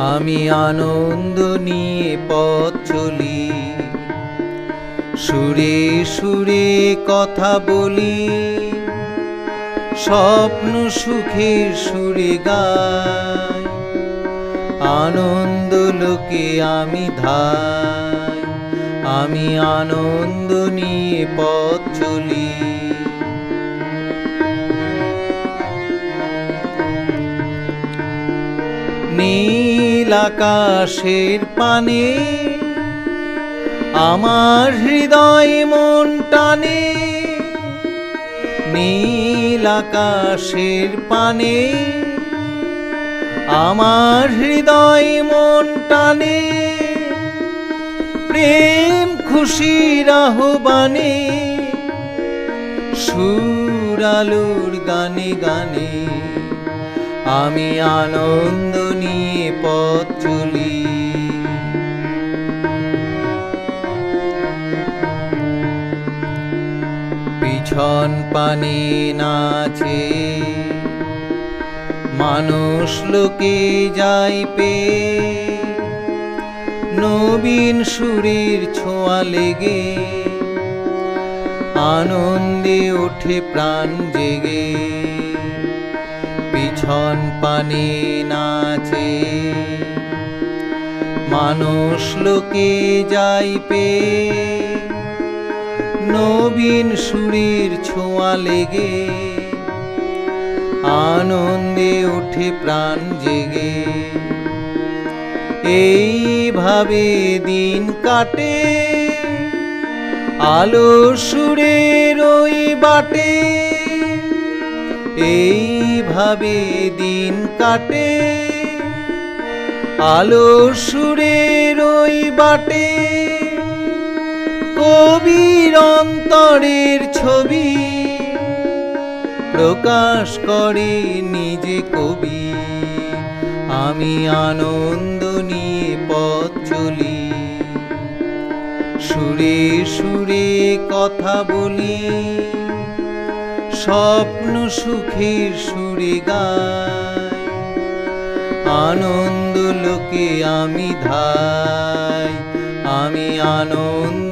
আমি আনন্দ নিয়ে পথ চলি, সুরে সুরে কথা বলি, স্বপ্ন সুখের সুরে গাই। আনন্দ লোকে আমি ধাই, আমি আনন্দ নিয়ে পথ চলি। নীল আকাশের পানে আমার হৃদয় মন টানে, নীল আকাশের পানে আমার হৃদয় মন টানে। প্রেম খুশির আহ্বানে সুর আলোর গানে গানে আমি আনন্দ নিয়ে পথ চলি। পিছন পানে নাচে মানুষ লোকে যাই পে, নবীন সুরের ছোঁয়া লেগে আনন্দে ওঠে প্রাণ জেগে। পিছন পানে নাচে মানুষ লোকে যাই পে, নবীন সুরের ছোঁয়া লেগে আনন্দে ওঠে প্রাণ জেগে। এইভাবে দিন কাটে আলো সুরের ওই বাটে, এইভাবে দিন কাটে আলো সুরের ওই বাটে। কবির অন্তরের ছবি প্রকাশ করে নিজে কবি, আমি আনন্দ নিয়ে পথ চলি, সুরে সুরে কথা বলি, স্বপ্ন সুখের সুরে গাই। আনন্দ লোকে আমি ধাই, আমি আনন্দ